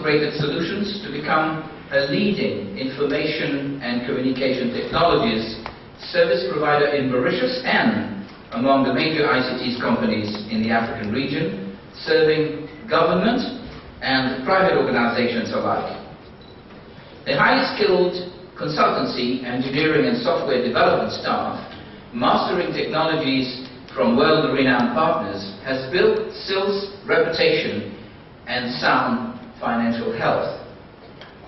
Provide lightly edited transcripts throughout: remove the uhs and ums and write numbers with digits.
integrated solutions to become a leading information and communication technologies service provider in Mauritius and among the major ICT companies in the African region, serving government and private organizations alike. The highly skilled consultancy, engineering and software development staff, mastering technologies from world-renowned partners, has built SIL's reputation and sound financial health.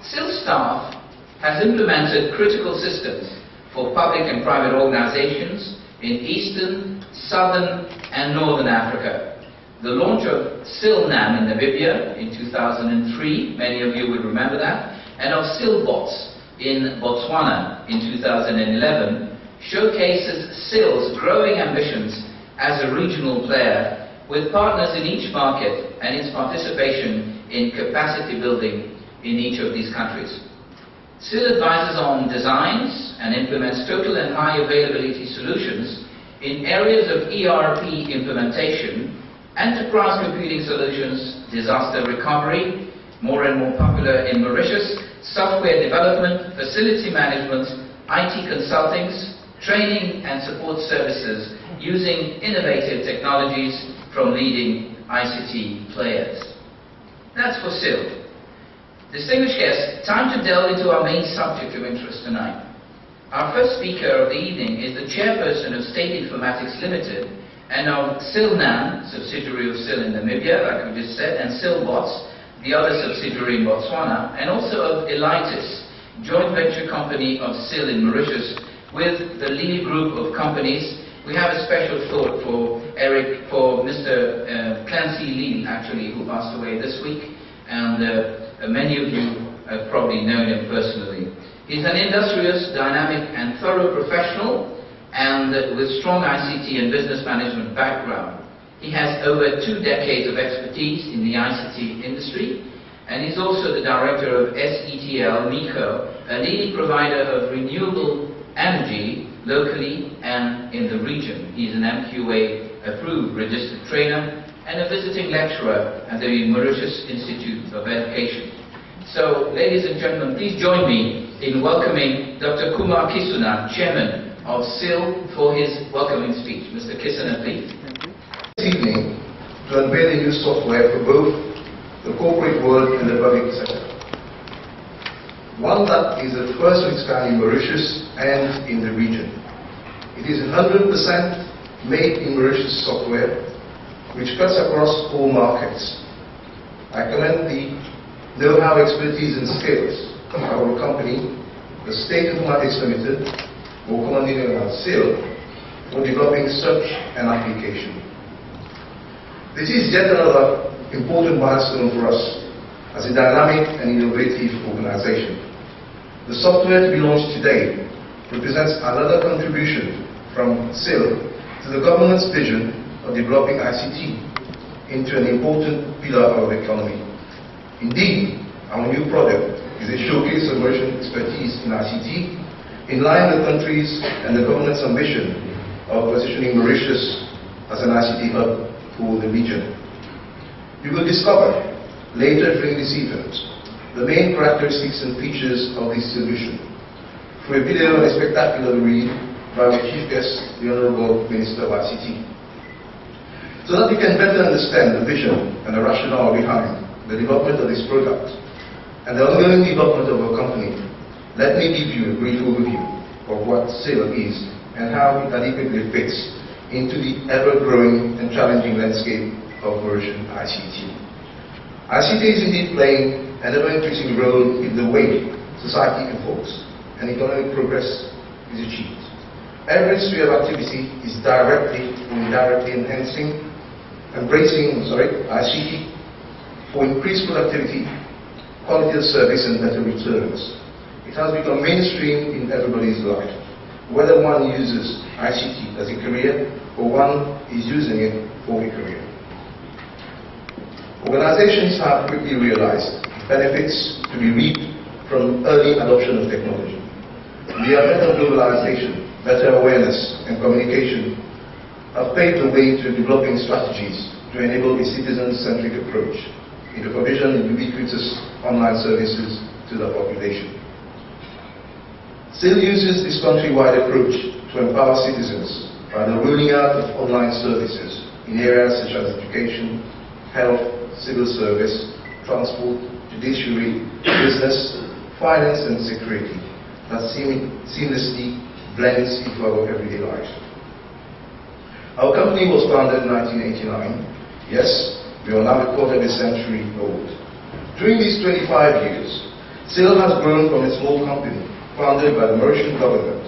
SIL staff has implemented critical systems for public and private organizations in Eastern, Southern and Northern Africa. The launch of SIL-NAM in Namibia in 2003, many of you would remember that, and of SIL-BOTS in Botswana in 2011 showcases SIL's growing ambitions as a regional player with partners in each market and its participation in capacity building in each of these countries. SIL advises on designs and implements total and high availability solutions in areas of ERP implementation, enterprise computing solutions, disaster recovery, more and more popular in Mauritius, software development, facility management, IT consultings, training and support services using innovative technologies from leading ICT players. That's for SIL. Distinguished guests, time to delve into our main subject of interest tonight. Our first speaker of the evening is the chairperson of State Informatics Limited and of SIL-NAM, subsidiary of SIL in Namibia, like we just said, and SIL-BOTS, the other subsidiary in Botswana, and also of Elitis, joint venture company of SIL in Mauritius, with the Lee group of companies. We have a special thought for Mr. Clancy Lee, actually, who passed away this week, and many of you have probably known him personally. He's an industrious, dynamic and thorough professional, and with strong ICT and business management background. He has over 2 decades of expertise in the ICT industry, and he's also the director of SIL MICO, a leading provider of renewable energy locally and in the region. He's an MQA approved registered trainer and a visiting lecturer at the Mauritius Institute of Education. So, ladies and gentlemen, please join me in welcoming Dr. Kumar Kisuna, Chairman of SIL, for his welcoming speech. Mr. Kisuna, please. This evening, to unveil a new software for both the corporate world and the public sector. One that is the first of its kind in Mauritius and in the region. It is 100% made in Mauritius software, which cuts across all markets. I commend the know-how, expertise and skills of our company, the State Informatics Limited, more commonly known as SIL, for developing such an application. This is yet another important milestone for us as a dynamic and innovative organization. The software to be launched today represents another contribution from SIL to the government's vision of developing ICT into an important pillar of the economy. Indeed, our new product is a showcase of Mauritian expertise in ICT, in line with the country's and the government's ambition of positioning Mauritius as an ICT hub for the region. You will discover later during this event the main characteristics and features of this solution through a video and a spectacular read by our chief guest, the Honorable Minister of ICT. So that you can better understand the vision and the rationale behind the development of this product and the ongoing development of our company, let me give you a brief overview of what SIL is and how it adequately fits into the ever-growing and challenging landscape of Mauritian ICT. ICT is indeed playing an ever-increasing role in the way society evolves and economic progress is achieved. Every sphere of activity is directly or indirectly embracing ICT for increased productivity, quality of service and better returns. It has become mainstream in everybody's life, whether one uses ICT as a career or one is using it for a career. Organizations have quickly realized benefits to be reaped from early adoption of technology. Via better globalization, better awareness and communication have paved the way to developing strategies to enable a citizen-centric approach in the provision of ubiquitous online services to the population. SIL uses this countrywide approach to empower citizens by the rolling out of online services in areas such as education, health, civil service, transport, judiciary, business, finance and security that seamlessly blends into our everyday lives. Our company was founded in 1989. Yes, we are now a quarter of a century old. During these 25 years, SIL has grown from a small company founded by the Mauritian government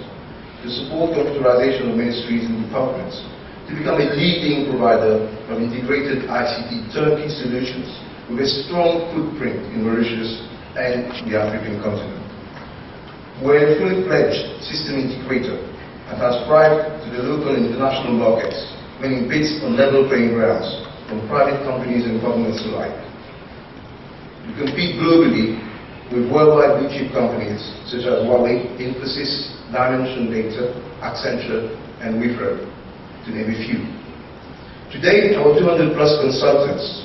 to support computerization of ministries and departments to become a leading provider of integrated ICT turnkey solutions with a strong footprint in Mauritius and the African continent. We're a fully fledged system integrator and has thrived to the local and international markets, winning bids on level playing grounds from private companies and governments alike. We compete globally with worldwide blue chip companies such as Huawei, Infosys, Dimension Data, Accenture, and Wipro, to name a few. Today, our 200+ consultants,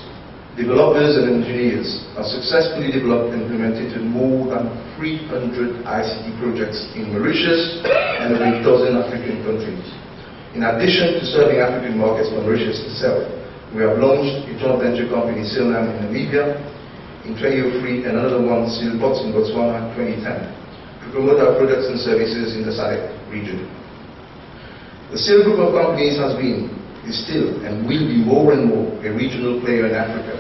developers and engineers have successfully developed and implemented more than 300 ICT projects in Mauritius and over 12 African countries. In addition to serving African markets for Mauritius itself, we have launched a joint venture company, SIL in Namibia in 2003 and another one, SIL in Botswana in 2010, to promote our products and services in the SADC region. The SIL group of companies has been, is still, and will be more and more a regional player in Africa,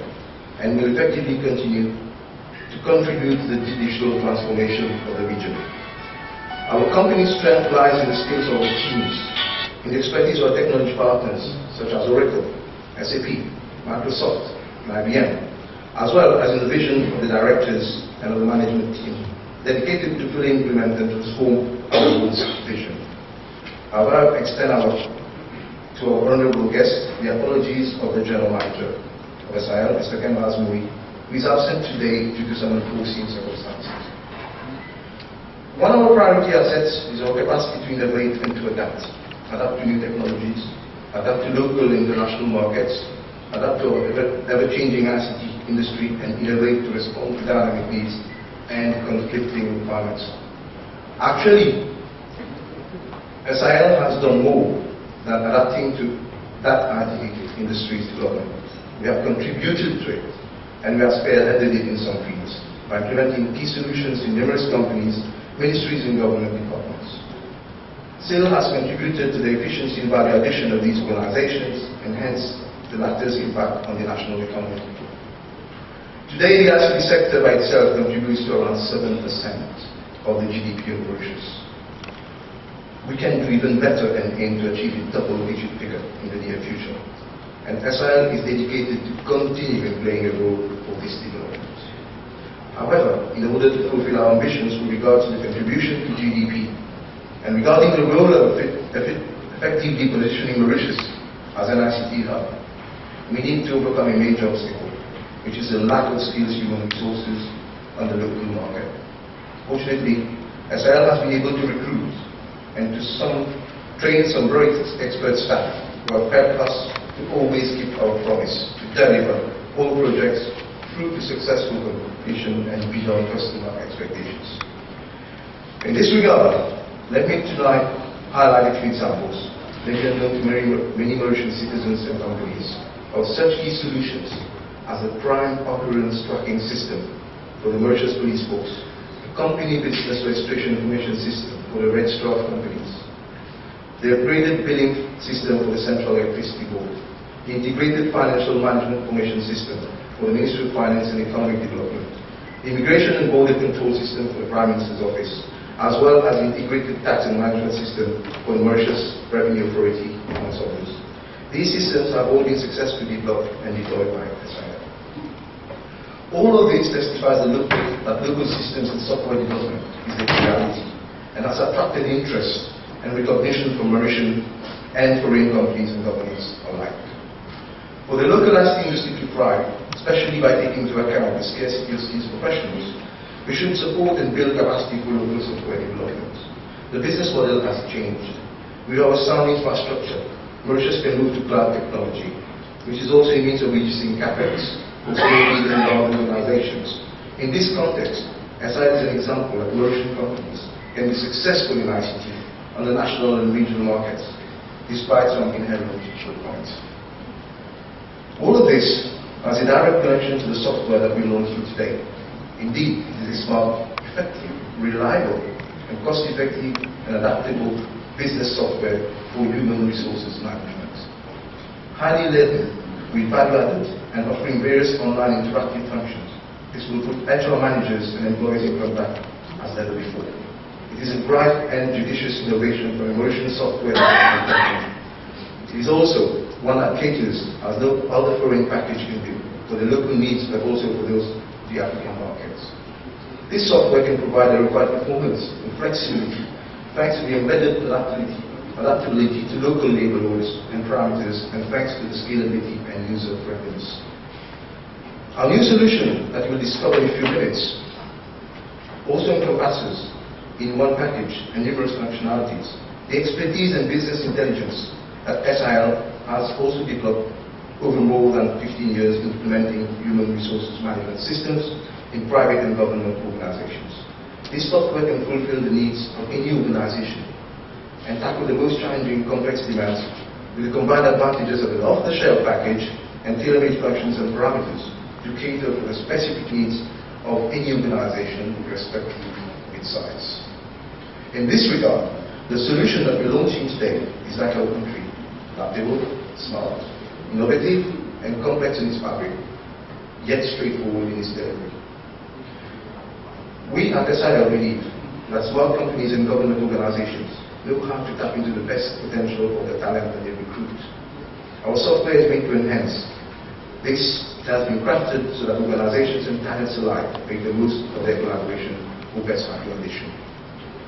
and will effectively continue to contribute to the digital transformation of the region. Our company's strength lies in the skills of the teams, in the expertise of our technology partners such as Oracle, SAP, Microsoft, and IBM, as well as in the vision of the directors and of the management team, dedicated to fully implement and transform our group's vision. I will extend to our honorable guest the apologies of the General Manager of SIL, Mr. Kemba Azmoui, who is absent today due to some unforeseen circumstances. One of our priority assets is our capacity to innovate and to adapt to new technologies, adapt to local and international markets, adapt to our ever-changing ICT industry, and innovate to respond to dynamic needs and conflicting requirements. Actually, SIL has done more than adapting to that ICT industry's development. We have contributed to it, and we have spearheaded it in some fields by implementing key solutions in numerous companies, ministries, and government departments. SIL has contributed to the efficiency and value addition of these organizations, and hence the latter's impact on the national economy. Today, the ICT sector by itself contributes to around 7% of the GDP of Mauritius. We can do even better and aim to achieve a double-digit figure in the near future. And SIL is dedicated to continuing playing a role for this development. However, in order to fulfill our ambitions with regard to the contribution to GDP, and regarding the role of effectively positioning Mauritius as an ICT hub, we need to overcome a major obstacle, which is the lack of skills human resources on the local market. Fortunately, SIL has been able to recruit and to train some very expert staff who have helped us to always keep our promise to deliver all projects through to successful completion and beyond customer expectations. In this regard, let me tonight highlight a few examples, making known to many Mauritian citizens and companies of such key solutions as the prime occurrence tracking system for the Mauritius Police Force, the company business registration information system for the registrar of companies, the upgraded billing system for the Central Electricity Board, the integrated financial management information system for the Ministry of Finance and Economic Development, the immigration and border control system for the Prime Minister's Office, as well as the integrated tax and management system for the Mauritius Revenue Authority, amongst others. These systems have all been successfully developed and deployed by SIL. All of this testifies that local systems and software development is the reality, and has attracted interest and recognition from Mauritian and foreign companies and governments alike. For the local ICT industry to thrive, especially by taking into account the scarcity of skilled professionals, we should support and build capacity for local software development. The business model has changed. With our sound infrastructure, Mauritius can move to cloud technology, which is also a means of reducing capex for small and government organizations, In this context, SIL is an example that Mauritian companies can be successful in ICT on the national and regional markets, despite some inherent shortcomings. All of this has a direct connection to the software that we launched today. Indeed, it is a smart, effective, reliable, and cost-effective and adaptable business software for human resources management. Highly laden with value-added and offering various online interactive functions, this will put HR managers and employees in contact as never before. It is a bright and judicious innovation for a Mauritian software development company. It is also one that caters as no other foreign package can do for the local needs, but also for those of the African markets. This software can provide the required performance and flexibility thanks to the embedded adaptability to local labor laws and parameters, and thanks to the scalability and user friendliness. Our new solution that we'll discover in a few minutes also encompasses in one package and numerous functionalities the expertise and business intelligence that SIL has also developed over more than 15 years implementing human resources management systems in private and government organizations. This software can fulfill the needs of any organization and tackle the most challenging complex demands with the combined advantages of an off-the-shelf package and tailor-made functions and parameters to cater for the specific needs of any organization irrespective of its size. In this regard, the solution that we're launching today is like our country: adaptable, smart, innovative, and complex in its fabric, yet straightforward in its delivery. We at SIL believe that smart companies and government organizations know how to tap into the best potential of the talent that they recruit. Our software is made to enhance. This has been crafted so that organizations and talents alike make the most of their collaboration for best value addition.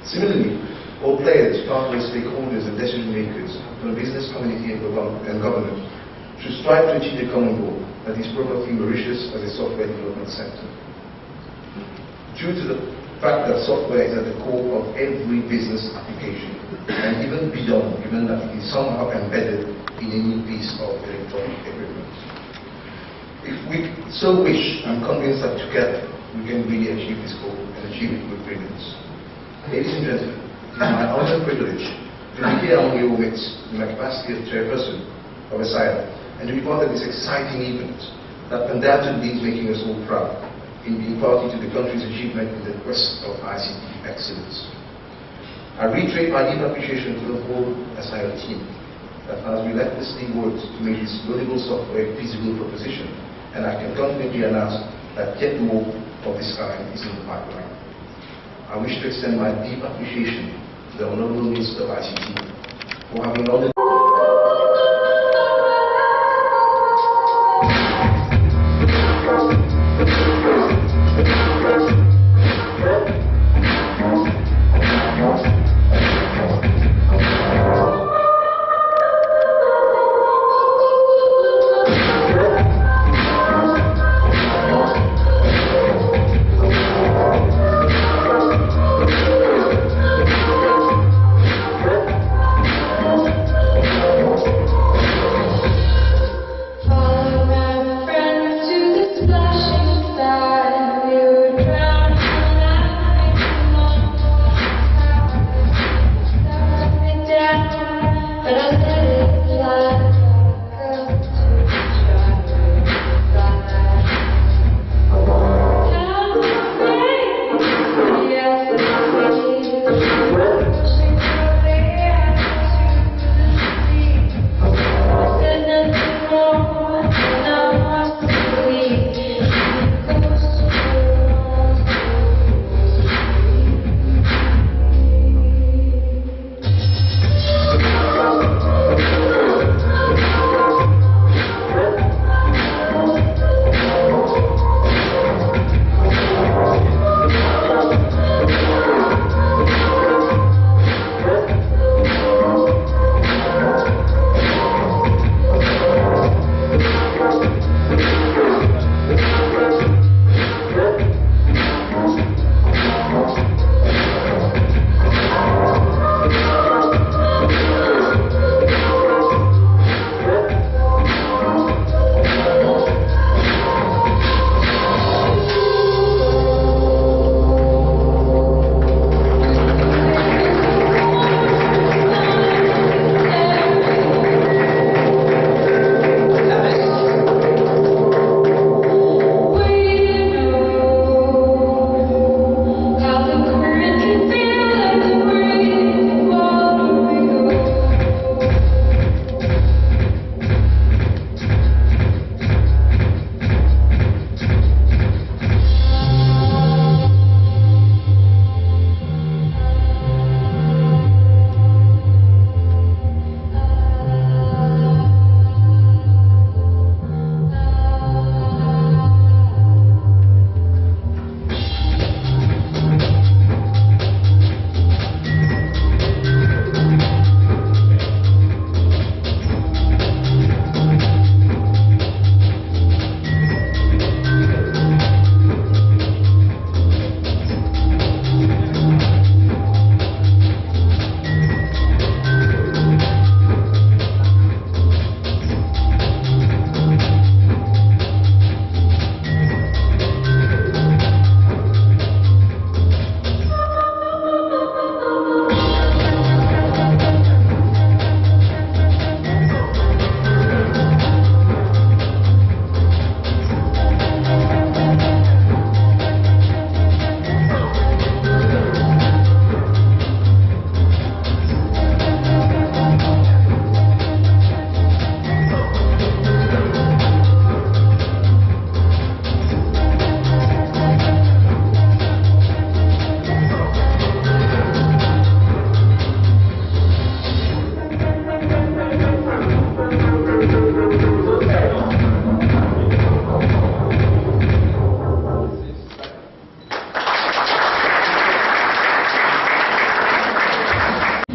Similarly, all players, partners, stakeholders, and decision makers from the business community and government should strive to achieve a common goal, that is promoting Mauritius as a software development center. Due to the fact that software is at the core of every business application, and even beyond, given that it is somehow embedded in any piece of electronic equipment. If we so wish, I'm convinced that together we can really achieve this goal and achieve it with brilliance. Ladies and gentlemen, it is my honor and privilege to be here among your midst in my capacity as chairperson of SIL and to be part of this exciting event that undoubtedly is making us all proud in being party to the country's achievement in the quest of ICT excellence. I reiterate my deep appreciation to the whole SIL team that has relentlessly worked to make this valuable software a feasible proposition, and I can confidently announce that yet more of this kind is in the pipeline. I wish to extend my deep appreciation to the Honorable Minister of ICT for having all the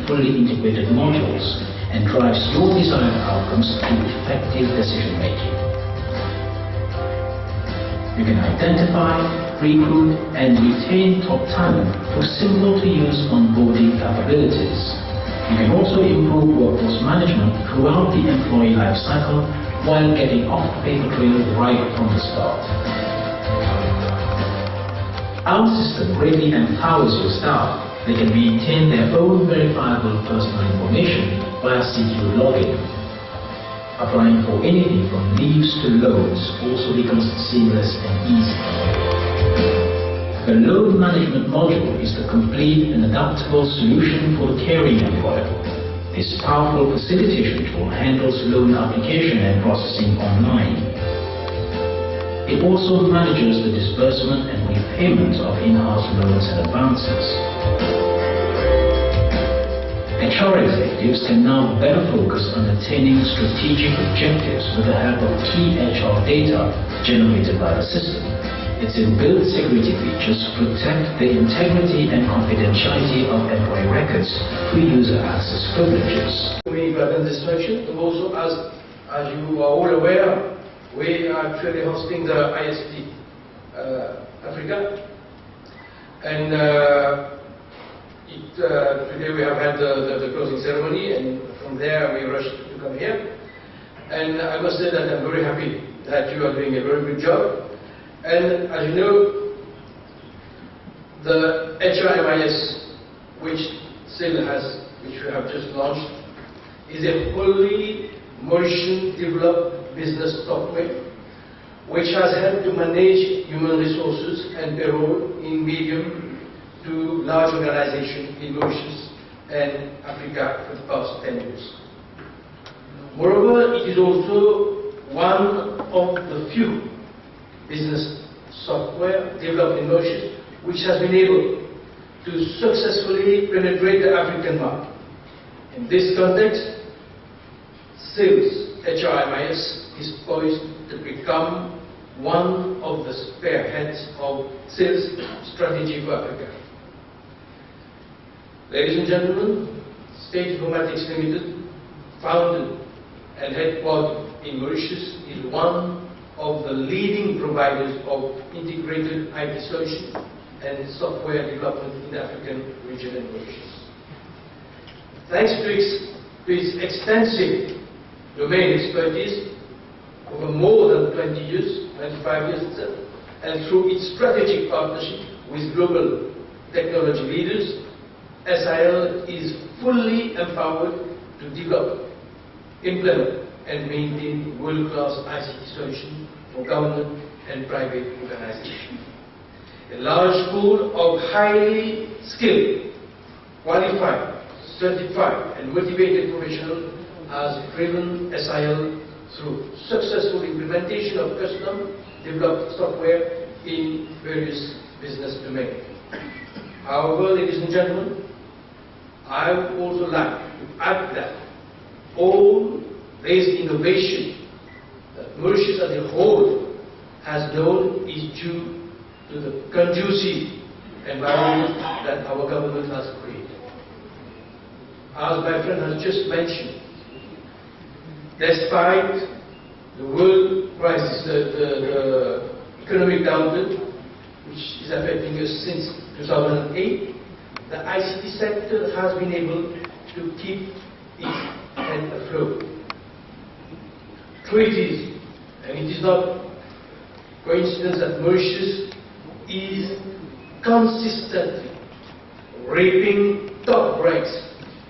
fully integrated modules and drives your desired outcomes through effective decision making. You can identify, recruit, and retain top talent through simple-to-use onboarding capabilities. You can also improve workforce management throughout the employee life cycle while getting off the paper trail right from the start. Our system greatly empowers your staff. They can maintain their own verifiable personal information via secure login. Applying for anything from leaves to loans also becomes seamless and easy. The loan management module is the complete and adaptable solution for the caring employer. This powerful facilitation tool handles loan application and processing online. It also manages the disbursement and repayment of in-house loans and advances. HR executives can now better focus on attaining strategic objectives with the help of key HR data generated by the system. Its inbuilt security features protect the integrity and confidentiality of employee records through user access privileges. We present this function, and also as you are all aware, we are actually hosting the IST Africa, and today we have had the closing ceremony, and from there we rushed to come here. And I must say that I'm very happy that you are doing a very good job. And as you know, the HRMIS, which SIL has, which we have just launched, is a fully Mauritian-developed business software which has helped to manage human resources and payroll in medium to large organizations in Mauritius and Africa for the past 10 years. Moreover, it is also one of the few business software developed in Mauritius which has been able to successfully penetrate the African market. In this context, SIL's HRMIS is poised to become one of the spearheads of SIL's strategy for Africa. Ladies and gentlemen, State Informatics Limited, founded and headquartered in Mauritius, is one of the leading providers of integrated IT solutions and software development in the African region and Mauritius. Thanks to its extensive domain expertise over more than 20 years, 25 years itself, and through its strategic partnership with global technology leaders, SIL is fully empowered to develop, implement, and maintain world-class ICT solutions for government and private organizations. A large pool of highly skilled, qualified, certified, and motivated professionals has driven SIL through successful implementation of custom-developed software in various business domains. However, ladies and gentlemen, I would also like to add that all this innovation that Mauritius as a whole has known is due to the conducive environment that our government has created. As my friend has just mentioned, despite the world crisis, the economic downturn, which is affecting us since 2008, the ICT sector has been able to keep its head afloat. Truth is, and it is not coincidence that Mauritius is consistently reaping top ranks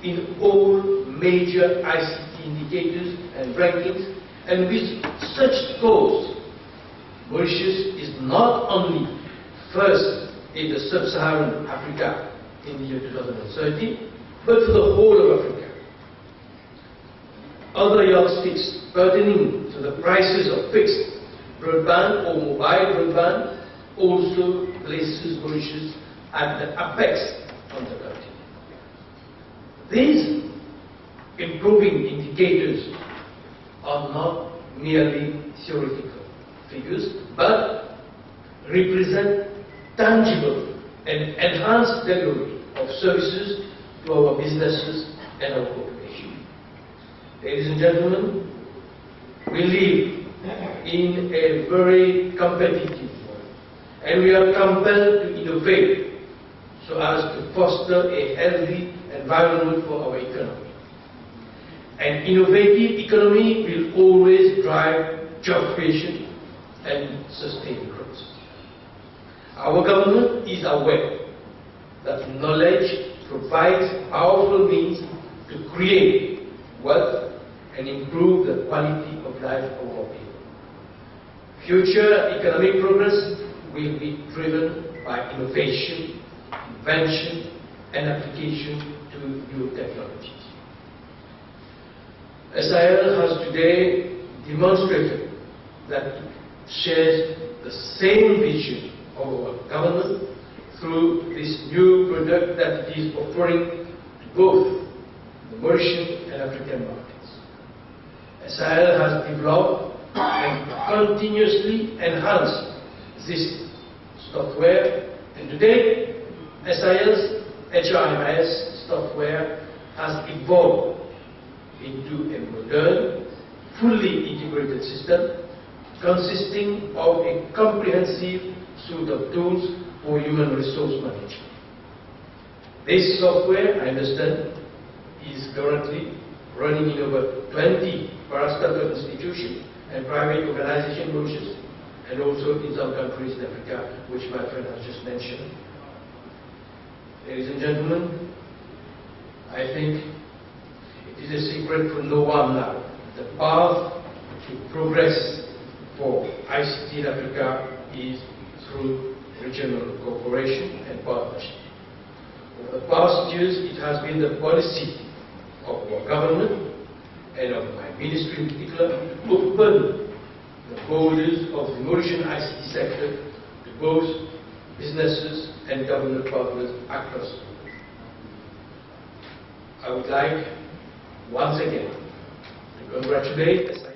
in all major ICT indicators and rankings, and with such scores, Mauritius is not only first in the sub-Saharan Africa in the year 2030, but for the whole of Africa. Other yardsticks pertaining to the prices of fixed broadband or mobile broadband also places Mauritius at the apex of the country. These improving indicators are not merely theoretical figures, but represent tangible and enhanced delivery of services to our businesses and our population. Ladies and gentlemen, we live in a very competitive world, and we are compelled to innovate so as to foster a healthy environment for our economy. An innovative economy will always drive job creation and sustained growth. Our government is aware that knowledge provides powerful means to create wealth and improve the quality of life of our people. Future economic progress will be driven by innovation, invention, and application to new technologies. SIL has today demonstrated that it shares the same vision of our government through this new product that it is offering to both the Mauritian and African markets. SIL has developed and continuously enhanced this software, and today SIL's HRMS software has evolved into a modern, fully integrated system consisting of a comprehensive suite of tools for human resource management. This software, I understand, is currently running in over 20 parastatal institutions and private organizations in Mauritius, and also in some countries in Africa, which my friend has just mentioned. Ladies and gentlemen, I think it is a secret for no one now. The path to progress for ICT in Africa is through regional cooperation and partnership. Over the past years, it has been the policy of our government and of my ministry in particular to open the borders of the Mauritian ICT sector to both businesses and government partners across the world. I would like once again to congratulate